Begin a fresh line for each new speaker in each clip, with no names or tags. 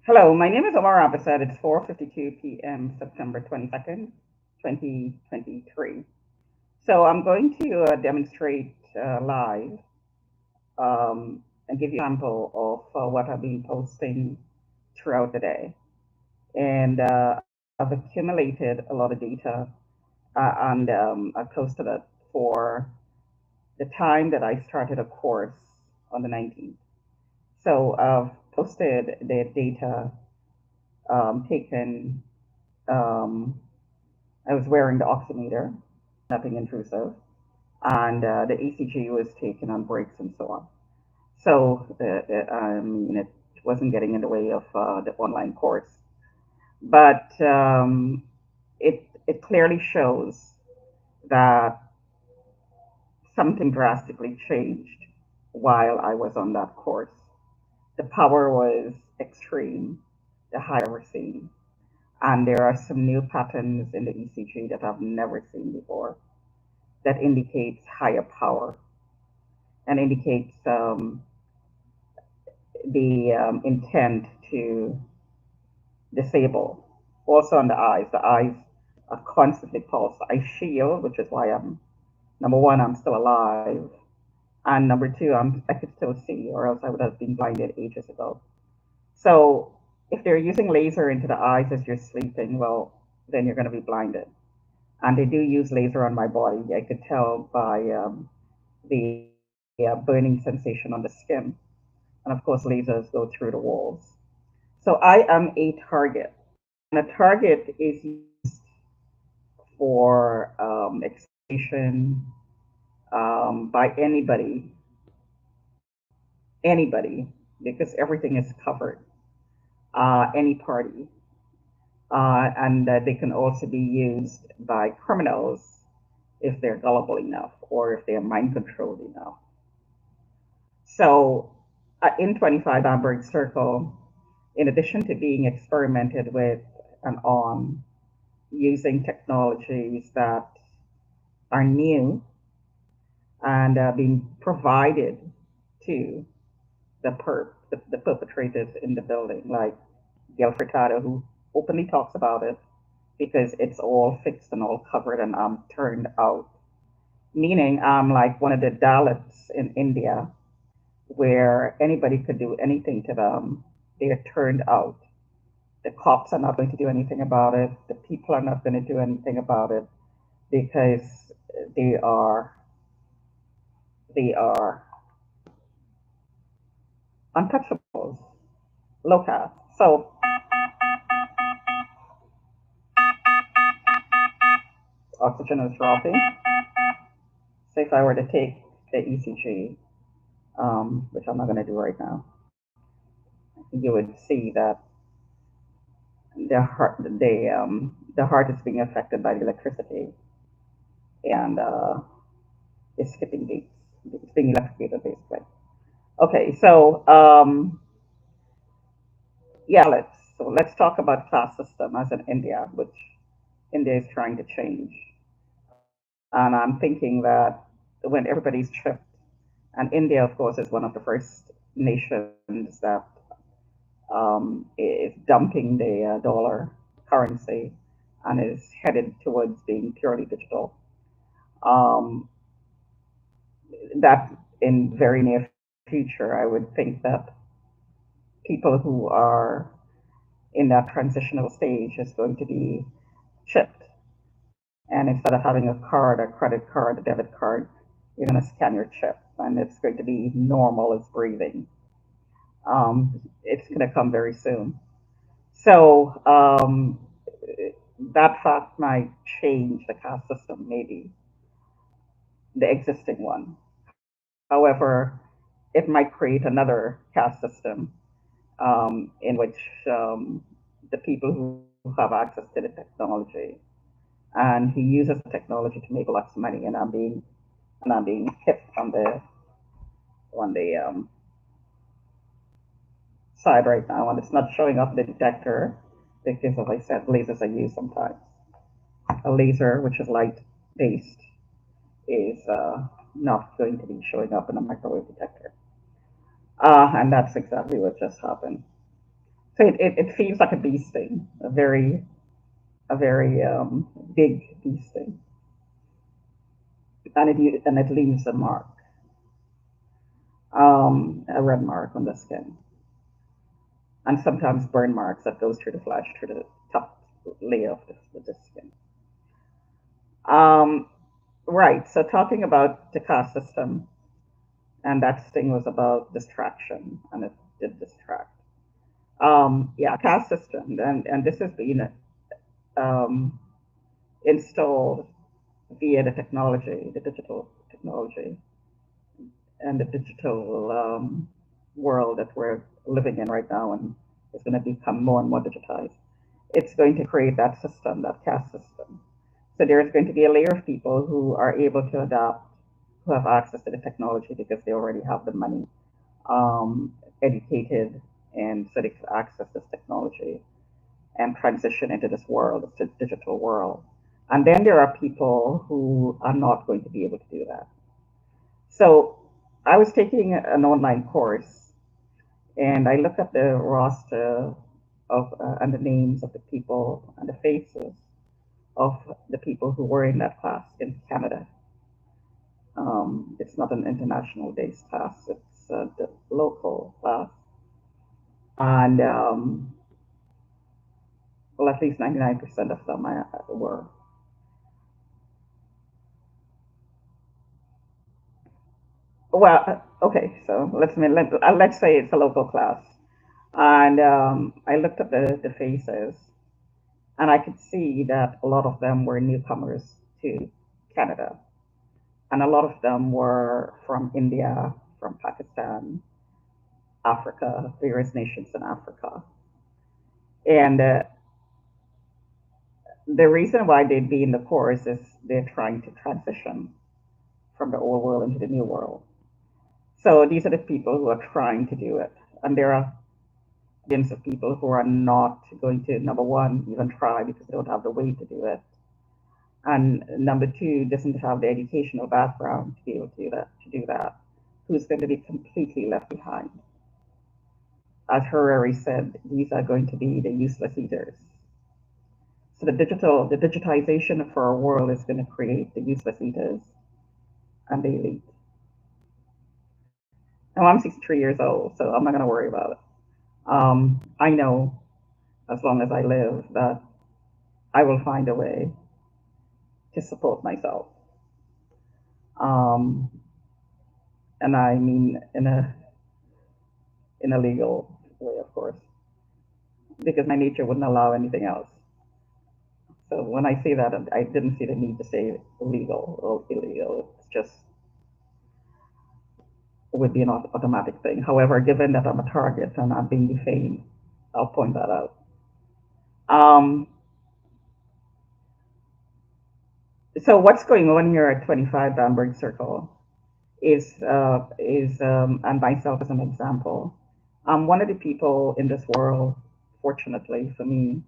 Hello, my name is Omar Abasad. It's 4:52 p.m. September 22nd, 2023. So I'm going to demonstrate live and give you an example of what I've been posting throughout the day. And I've accumulated a lot of data and I posted it for the time that I started a course on the 19th. So I've posted the data taken. Um, I was wearing the oximeter, nothing intrusive, and the ECG was taken on breaks and so on. So I mean, it wasn't getting in the way of the online course, but it clearly shows that something drastically changed while I was on that course. The power was extreme, the highest I've ever seen. And there are some new patterns in the ECG that I've never seen before that indicates higher power and indicates the intent to disable. Also on the eyes are constantly pulsed. I shield, which is why I'm number one, I'm still alive, and number two, I could still see, or else I would have been blinded ages ago. So if they're using laser into the eyes as you're sleeping, well, then you're going to be blinded. And they do use laser on my body. I could tell by the burning sensation on the skin. And of course, lasers go through the walls. So I am a target. And a target is used for exploitation by anybody, because everything is covered, any party. And they can also be used by criminals if they're gullible enough or if they're mind controlled enough. So in 25 Bamberg Circle, in addition to being experimented with and on using technologies that are new and being provided to the perpetrators in the building, like Gail Furtado, who openly talks about it because it's all fixed and all covered and I'm turned out. Meaning I'm like one of the Dalits in India where anybody could do anything to them. They are turned out. The cops are not going to do anything about it. The people are not going to do anything about it because they are they are untouchables, low caste. So oxygen is dropping. So if I were to take the ECG, which I'm not going to do right now, you would see that the heart is being affected by the electricity and it's skipping beats. It's being electrocuted basically. Okay, so yeah, let's talk about class system as in India, which India is trying to change. And I'm thinking that when everybody's chipped, and India, of course, is one of the first nations that is dumping the dollar currency and is headed towards being purely digital. Um, that in very near future, I would think that people who are in that transitional stage is going to be chipped. And instead of having a card, a credit card, a debit card, you're going to scan your chip, and it's going to be normal as breathing. It's going to come very soon. So that fact might change the caste system, maybe the existing one. However, it might create another caste system in which the people who have access to the technology and he uses the technology to make lots of money, and I'm being hit on the side right now, and it's not showing up in the detector because, as I said, lasers are used sometimes. A laser, which is light based, is not going to be showing up in a microwave detector. And that's exactly what just happened. So it feels like a bee sting, a very big bee sting, and it leaves a mark, a red mark on the skin, and sometimes burn marks that goes through the flesh, through the top layer of the skin. Um, right. So talking about the caste system, and that sting was about distraction, and it did distract. Yeah, caste system, and this has been um, installed via the technology, the digital technology, and the digital world that we're living in right now, and it's going to become more and more digitized. It's going to create that system, that caste system. So there's going to be a layer of people who are able to adapt, who have access to the technology because they already have the money, educated, and so they can access this technology and transition into this world, this digital world. And then there are people who are not going to be able to do that. So I was taking an online course and I looked at the roster of and the names of the people and the faces of the people who were in that class in Canada. It's not an international based class, it's the local class. And well, at least 99% of them were. Well, okay, so let's say it's a local class. And I looked at the faces, and I could see that a lot of them were newcomers to Canada, and a lot of them were from India, from Pakistan, Africa, various nations in Africa. And the reason why they'd be in the course is they're trying to transition from the old world into the new world. So these are the people who are trying to do it. And there are millions of people who are not going to, number one, even try because they don't have the way to do it. And number two, doesn't have the educational background to be able to do that, who's going to be completely left behind. As Harari said, these are going to be the useless eaters. So the digitization for our world is going to create the useless eaters and the elite. Now I'm 63 years old, so I'm not going to worry about it. I know as long as I live that I will find a way to support myself. Um, and I mean in a legal way, of course, because my nature wouldn't allow anything else. So when I say that, I didn't see the need to say legal or illegal. It's just it would be an automatic thing. However, given that I'm a target and I'm being defamed, I'll point that out. Um, so what's going on here at 25 Bamberg Circle is and myself as an example. I'm one of the people in this world, fortunately for me,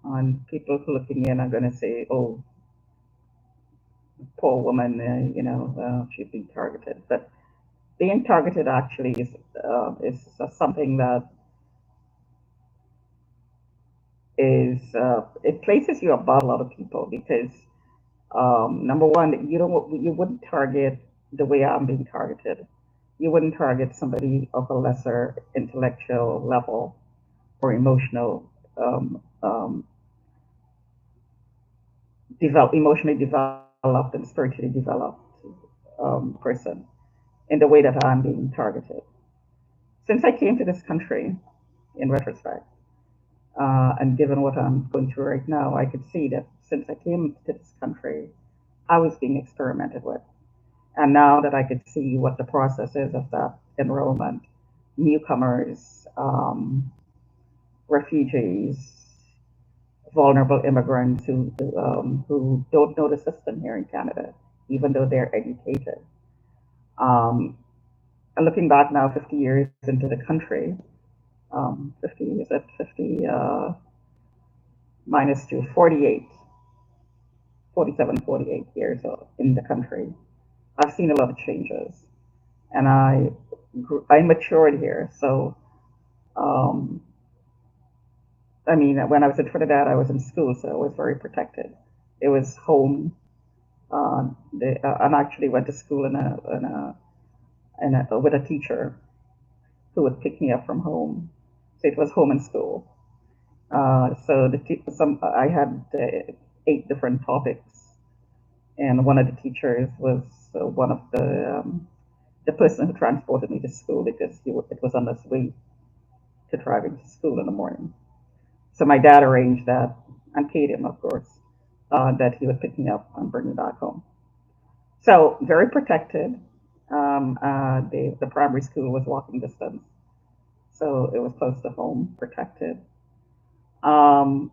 and people who are looking in are going to say, "Oh, poor woman, she's being targeted." But being targeted actually is something that it places you above a lot of people because number one, you wouldn't target the way I'm being targeted. You wouldn't target somebody of a lesser intellectual level or emotional emotionally developed and spiritually developed person in the way that I'm being targeted. Since I came to this country, in retrospect, and given what I'm going through right now, I could see that since I came to this country, I was being experimented with. And now that I could see what the process is of that enrollment, newcomers, refugees, vulnerable immigrants who don't know the system here in Canada, even though they're educated. Um, and looking back now, 50 years into the country, 50, is it 50 minus 2, 48, 47, 48 years in the country. I've seen a lot of changes and I matured here. So Um, I mean, when I was in Trinidad, I was in school, so I was very protected. It was home. I actually went to school with a teacher who would pick me up from home. So it was home and school. So I had 8 different topics, and one of the teachers was one of the person who transported me to school because it was on his way to driving to school in the morning. So my dad arranged that and paid him, of course, that he would pick me up and bring me back home. So very protected. The primary school was walking distance, so it was close to home, protected. Um,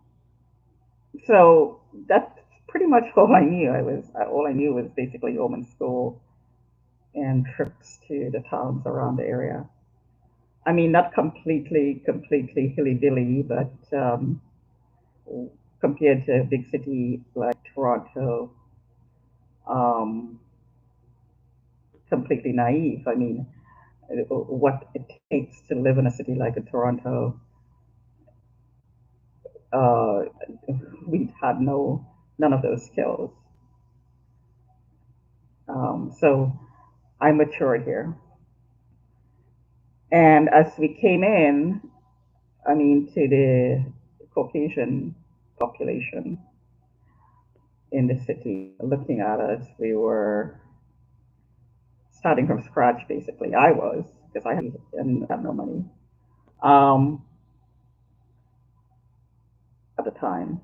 so that's pretty much all I knew. All I knew was basically home and school and trips to the towns around the area. I mean, not completely hilly dilly, but compared to a big city like Toronto, um, completely naive. I mean, what it takes to live in a city like Toronto, uh, we had none of those skills. So I matured here, and as we came in, I mean, to the Caucasian population in the city, looking at us, we were starting from scratch. Basically, I was because I didn't have no money um, at the time.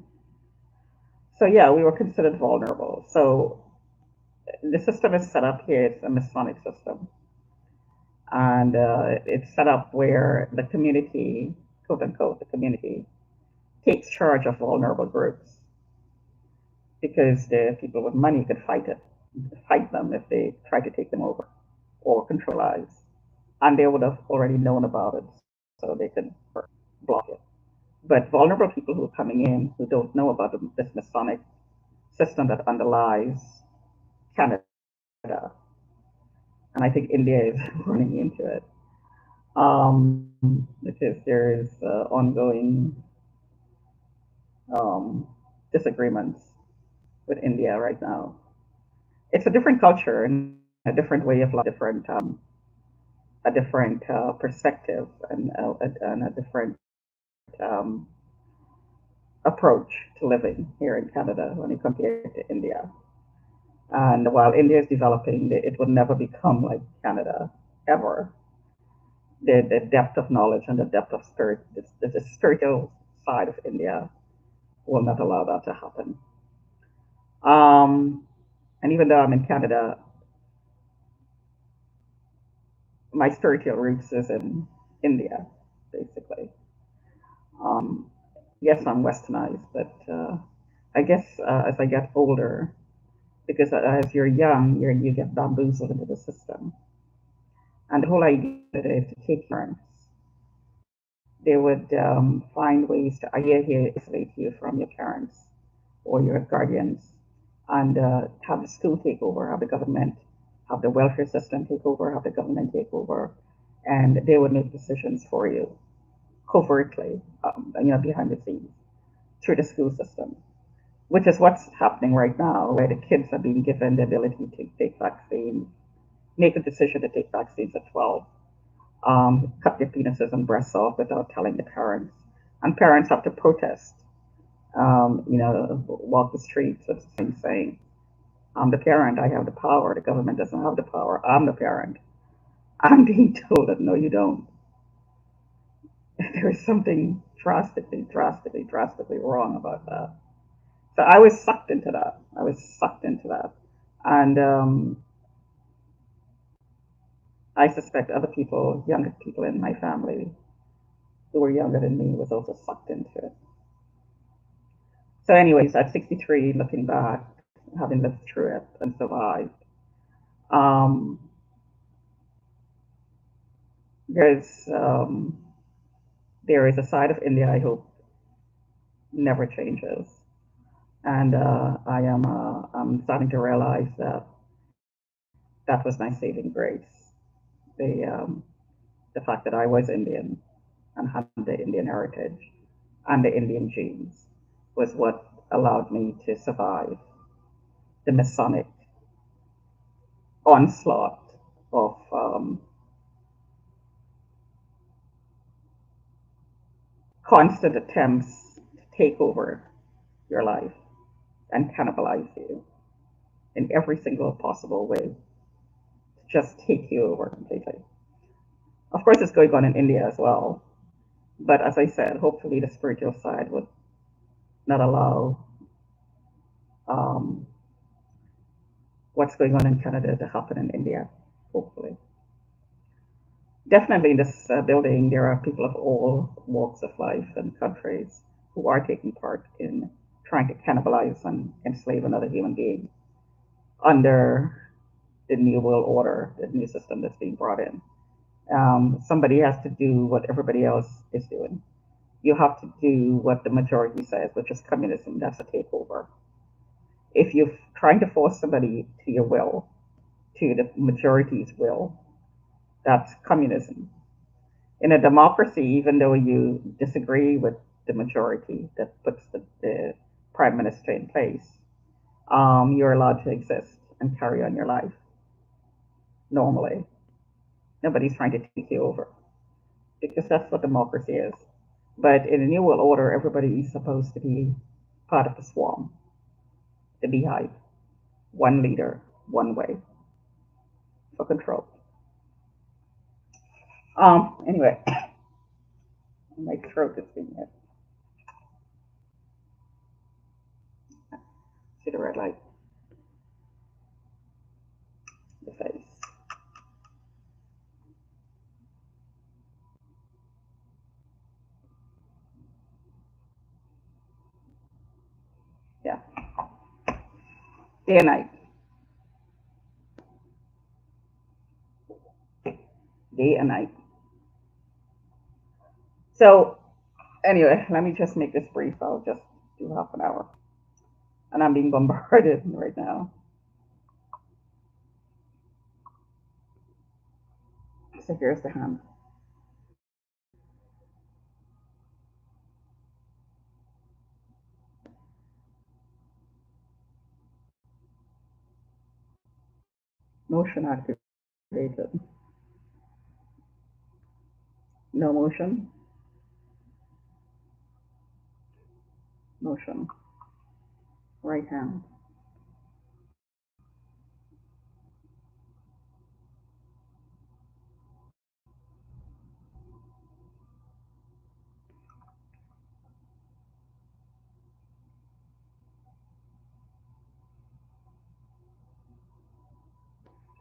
So yeah, we were considered vulnerable. So the system is set up here. It's a Masonic system, and it's set up where the community, quote unquote, the community takes charge of vulnerable groups because the people with money could fight them if they try to take them over or control lives, and they would have already known about it, so they could block it. But vulnerable people who are coming in who don't know about this Masonic system that underlies Canada, and I think India is running into it because there is ongoing um, disagreements with India right now. It's a different culture and a different way of life, a different perspective and a different um, approach to living here in Canada when you compare it to India. And while India is developing, it will never become like Canada ever. The depth of knowledge and the depth of spirit, the spiritual side of India will not allow that to happen. Um, and even though I'm in Canada, my spiritual roots is in India, basically. Um, yes, I'm westernized, but I guess as I get older, because as you're young, you get bamboozled into the system. And the whole idea is to take parents. They would find ways to isolate you from your parents or your guardians and have the school take over, have the government, have the welfare system take over, have the government take over, and they would make decisions for you covertly, behind the scenes through the school system, which is what's happening right now, where the kids are being given the ability to take vaccines, make a decision to take vaccines at 12, cut their penises and breasts off without telling the parents. And parents have to protest, walk the streets with signs saying, I'm the parent, I have the power, the government doesn't have the power, I'm the parent. I'm being told that no, you don't. There is something drastically wrong about that. So I was sucked into that. I was sucked into that. And I suspect other people, younger people in my family who were younger than me, was also sucked into it. So, anyways, at 63, looking back, having lived through it and survived, um, there's there is a side of India I hope never changes, and I'm starting to realize that that was my saving grace. The um, the fact that I was Indian. and had the Indian heritage and the Indian genes was what allowed me to survive the Masonic onslaught of constant attempts to take over your life and cannibalize you in every single possible way to just take you over completely. Of course, it's going on in India as well. But as I said, hopefully the spiritual side would not allow um, what's going on in Canada to happen in India, hopefully. Definitely in this building, there are people of all walks of life and countries who are taking part in trying to cannibalize and enslave another human being under the new world order, the new system that's being brought in. Somebody has to do what everybody else is doing. You have to do what the majority says, which is communism. That's a takeover. If you're trying to force somebody to your will, to the majority's will, that's communism. In a democracy, even though you disagree with the majority that puts the prime minister in place, you're allowed to exist and carry on your life normally. Nobody's trying to take you over because that's what democracy is. But in a new world order, everybody is supposed to be part of the swarm, the beehive, one leader, one way for control. Anyway, my throat is being hit. See the red light, the face. Yeah, day and night, day and night. So anyway, let me just make this brief. I'll just do half an hour, and I'm being bombarded right now. So here's the hand. Motion activated. No motion. Motion. Right hand.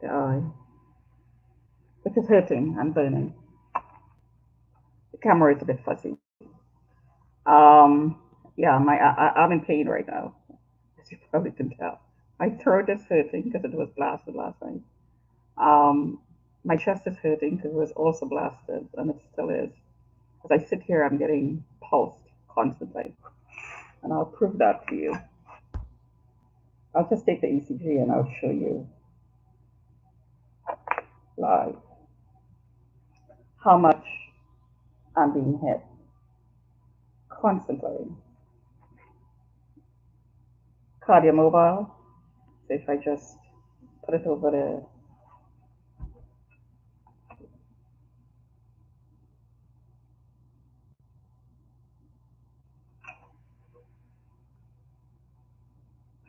The eye. It is hurting and burning. The camera is a bit fuzzy. Um, yeah, I'm in pain right now, as you probably can tell. My throat is hurting because it was blasted last night. Um, my chest is hurting because it was also blasted, and it still is. As I sit here, I'm getting pulsed constantly, and I'll prove that to you. I'll just take the ECG and I'll show you live how much I'm being hit constantly. Cardiomobile. So if I just put it over the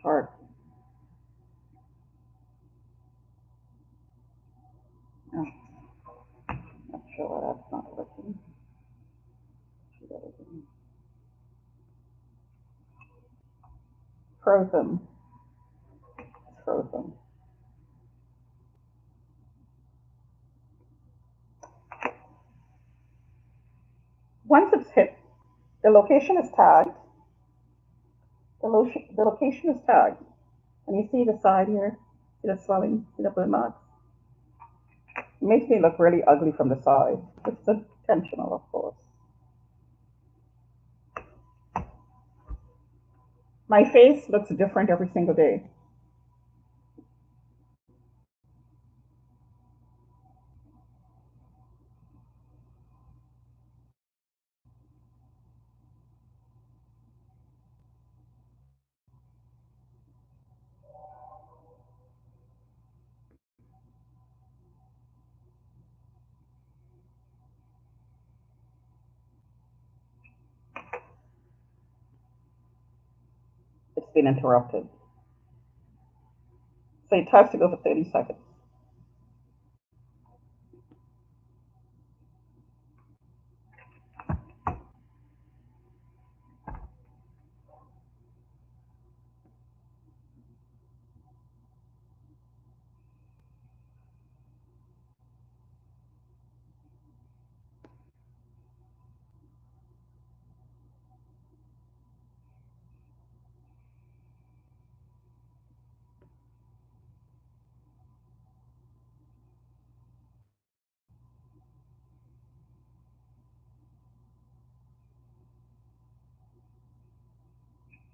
heart. Oh, not sure why that's not working. Frozen. It's frozen. Once it's hit, the location is tagged. The location is tagged. And you see the side here? See the swelling? See the burn marks? It makes me look really ugly from the side. It's intentional, of course. My face looks different every single day. been interrupted. So it has to go for 30 seconds.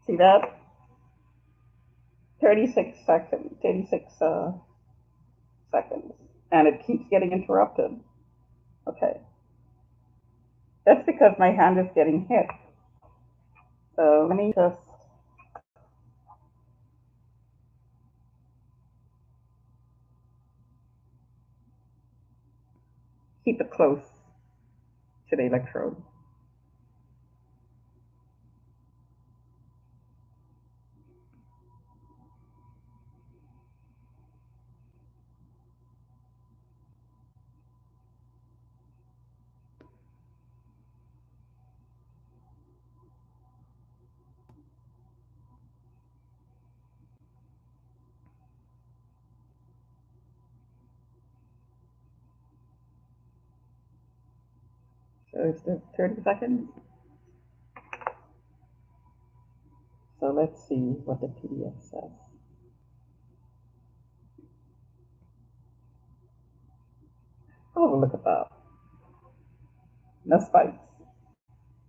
See that? 36 seconds, 36 seconds. And it keeps getting interrupted. Okay. That's because my hand is getting hit. So let me just keep it close to the electrode. So it's the 30 seconds. So let's see what the PDF says. Oh, look at that. No spikes.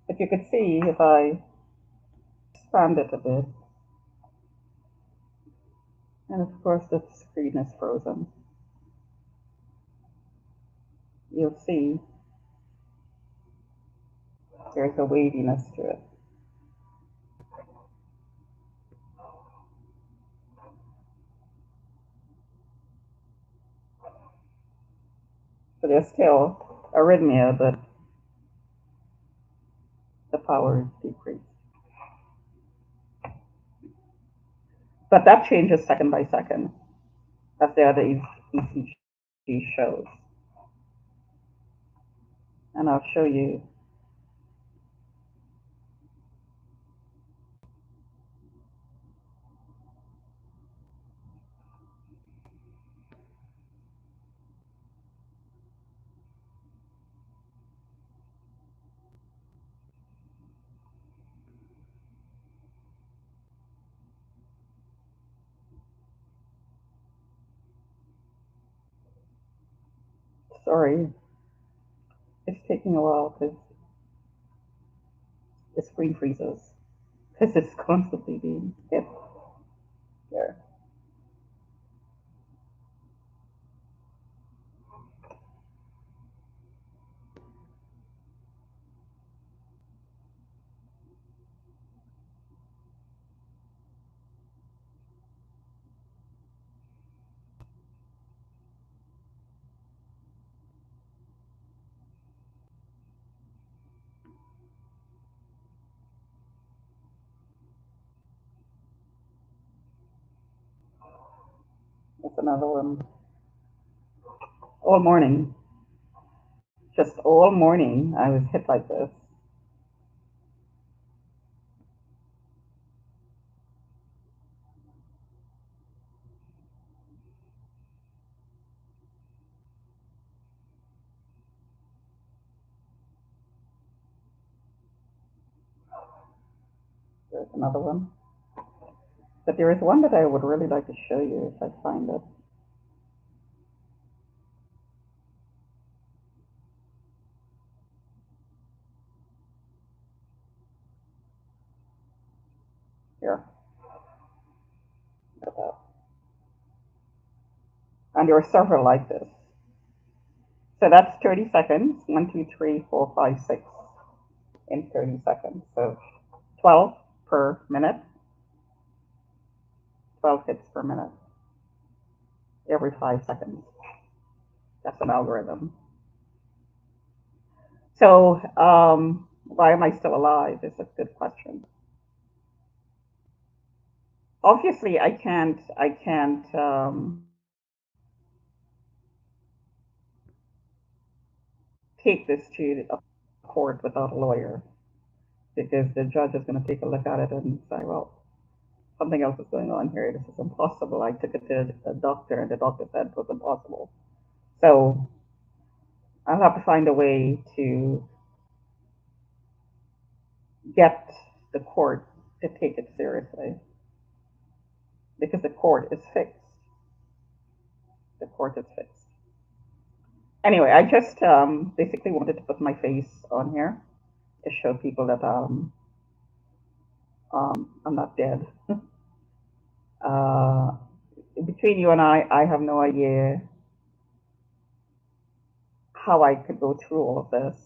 If you could see, if I expand it a bit, and of course the screen is frozen, you'll see there's a waviness to it. So there's still arrhythmia, but the power is decreased. But that changes second by second, as the other ECG shows. And I'll show you. Sorry, it's taking a while because the screen freezes because it's constantly being hit there. That's another one. All morning, just all morning, I was hit like this. There's another one. But there is one that I would really like to show you if I find it. Here. Look at that. And there are several like this. So that's 30 seconds. 1, 2, 3, 4, 5, 6 in 30 seconds. So 12 per minute. 12 hits per minute. Every 5 seconds. That's an algorithm. So why am I still alive is a good question. Obviously, I can't take this to a court without a lawyer because the judge is going to take a look at it and say, well, something else is going on here. This is impossible. I took it to a doctor, and the doctor said it was impossible. So I'll have to find a way to get the court to take it seriously because the court is fixed. The court is fixed. Anyway, I just basically wanted to put my face on here to show people that I'm not dead. uh, Between you and I have no idea how I could go through all of this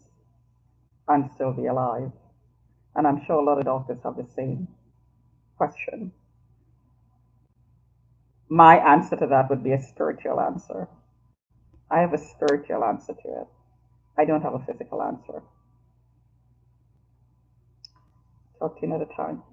and still be alive. And I'm sure a lot of doctors have the same question. My answer to that would be a spiritual answer. I have a spiritual answer to it. I don't have a physical answer. Talk to you another time.